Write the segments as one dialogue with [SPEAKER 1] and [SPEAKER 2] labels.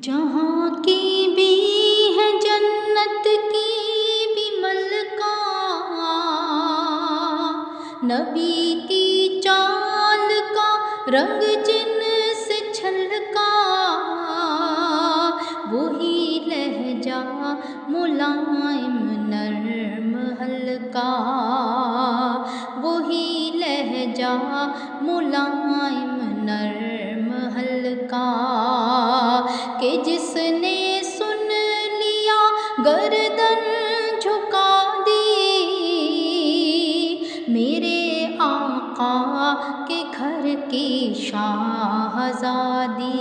[SPEAKER 1] جہاں کی بھی ہے جنت کی بھی ملکہ، نبی کی چال کا رنگ جن سے چھلکا، وہی لہجہ ملائم نرم ہلکا، وہی لہجہ ملائم نرم ہلکا، کہ جس نے سن لیا گردن جھکا دی، میرے آقا کے گھر کی شاہزادی،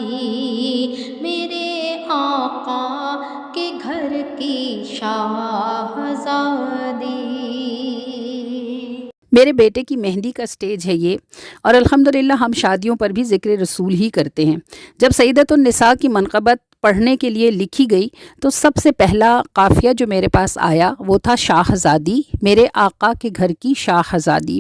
[SPEAKER 1] میرے آقا کے گھر کی شاہزادی۔
[SPEAKER 2] میرے بیٹے کی مہندی کا سٹیج ہے یہ، اور الحمدللہ ہم شادیوں پر بھی ذکر رسول ہی کرتے ہیں۔ جب سیدۃ النساء کی منقبت پڑھنے کے لیے لکھی گئی تو سب سے پہلا قافیہ جو میرے پاس آیا وہ تھا شاہزادی، میرے آقا کے گھر کی شاہزادی۔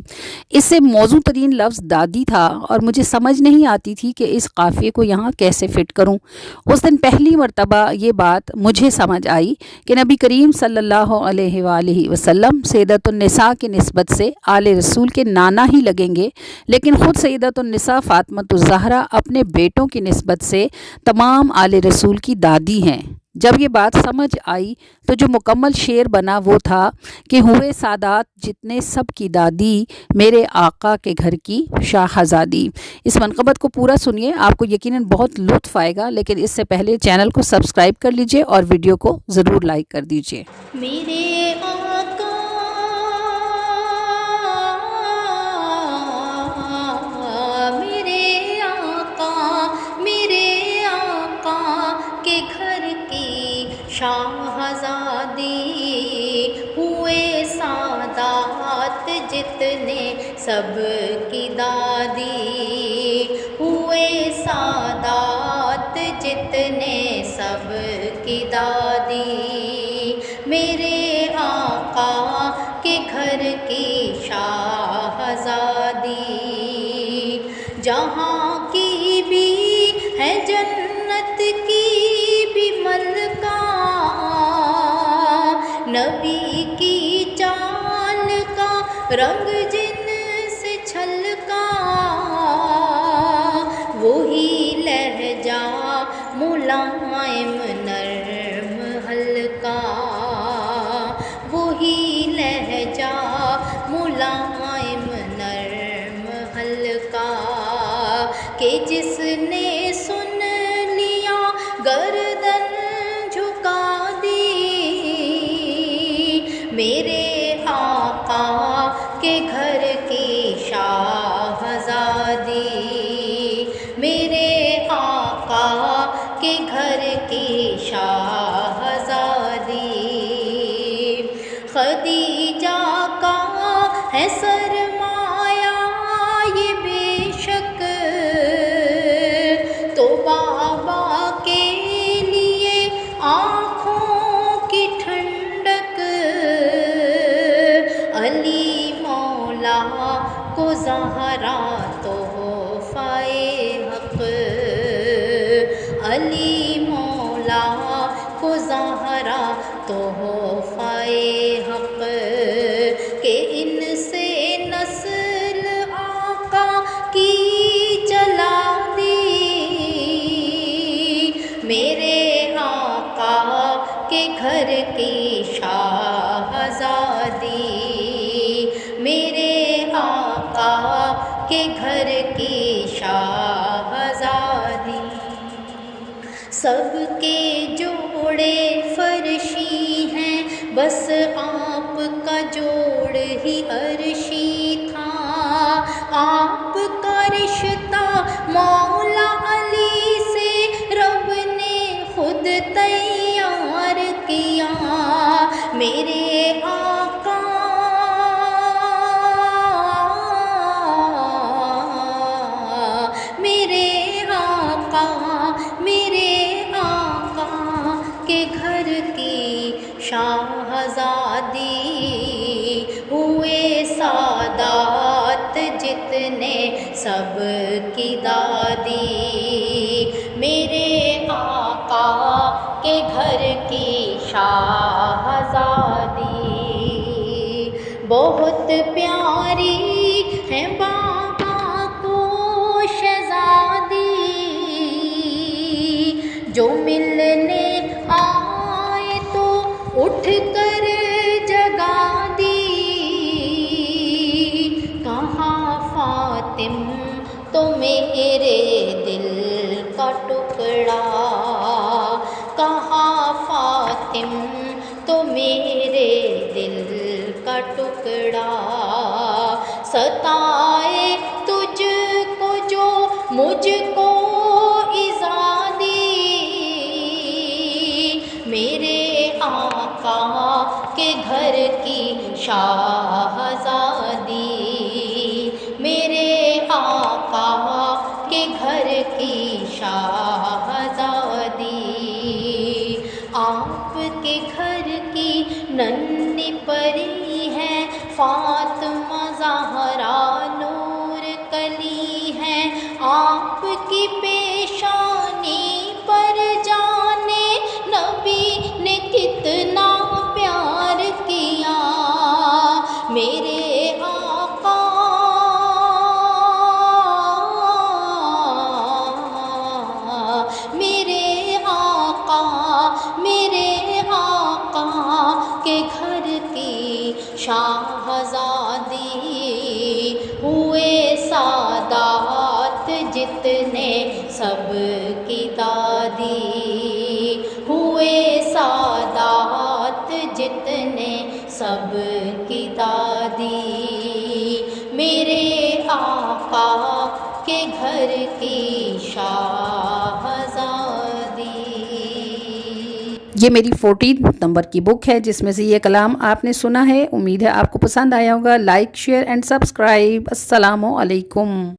[SPEAKER 2] اس سے موزوں ترین لفظ دادی تھا، اور مجھے سمجھ نہیں آتی تھی کہ اس قافیے کو یہاں کیسے فٹ کروں۔ اس دن پہلی مرتبہ یہ بات مجھے سمجھ آئی کہ نبی کریم صلی اللہ علیہ وآلہ وسلم سیدۃ النساء کی نسبت سے آل رسول کے نانا ہی لگیں گے، لیکن خود سیدۃ النساء فاطمۃ الزہرا اپنے بیٹوں کی نسبت سے تمام آل رسول کی دادی ہیں۔ جب یہ بات سمجھ آئی تو جو مکمل شعر بنا وہ تھا کہ ہوئے سادات جتنے سب کی دادی، میرے آقا کے گھر کی شاہزادی۔ اس منقبت کو پورا سنیے، آپ کو یقیناً بہت لطف آئے گا، لیکن اس سے پہلے چینل کو سبسکرائب کر لیجئے اور ویڈیو کو ضرور لائک کر دیجئے۔
[SPEAKER 1] میرے آقا میرے آقا میرے آقا کے گھر کی شاہزادی، ہوئے سادات جتنے سب کی دادی، ہوئے سادات جتنے سب کی دادی، میرے آقا کے گھر کی شاہزادی، جہاں کی بھی ہے جنت کی بھی ملکہ، نبی کی چال کا رنگ جن سے چھلکا، وہی لہجہ ملائم نرم ہلکا، وہی لہجہ ملائم نرم ہلکا، کہ جس نے سن لیا گردن جھکا دی، میرے آقا کے گھر کی شاہزادی، میرے آقا کے گھر کی شاہزادی، خدیجہ کا ہے سرمایہ یہ بے شک، تو بابا کے لیے آنکھوں کی ٹھنڈک، علی مولا کو زہرا تحفہ حق، علی مولا کو زہرا تحفہ حق، کہ ان سے نسل آقا کی چلا دی، میرے آقا کے گھر کی شاہزادی، میرے آقا کے گھر کی شاہزادی، سب کے جوڑے فرشی ہیں بس آپ کا جوڑ ہی عرشی تھا، آپ کا رشتہ مولا علی سے رب نے خود تیار کیا، میرے آقا میرے آقا میرے آقا کے گھر کی شاہزادی، ہوئے سادات جتنے سب کی دادی، میرے آقا کے گھر کی شاہزادی، بہت پیاری ہے باغا کو شہزادی، جو ملنے آئے تو اٹھ کر جگا دی، کہاں فاطم تو میرے دل کا ٹکڑا، کہاں فاطم تو میرے دل کا ٹکڑا، ستائے تجھ کو جو مجھ کو ایذا دی، میرے آقا کے گھر کی شاہزادی، میرے آقا کے گھر کی شاہزادی، آپ کے گھر کی ننھی پری ہے فاطمہ زہرا، نور کلی ہے آپ کی پیشانی پر، جانے نبی نے کتنا پیار کیا، میرے آقا میرے آقا میرے آقا کے گھر کی شاہزادی، ہوئے سادات جتنے سب کی دادی، ہوئے سادات جتنے سب کی دادی، میرے آقا کے گھر کی شاہزادی۔
[SPEAKER 2] یہ میری 14 نمبر کی بک ہے جس میں سے یہ کلام آپ نے سنا ہے۔ امید ہے آپ کو پسند آیا ہوگا۔ Like, share and subscribe. السلام علیکم۔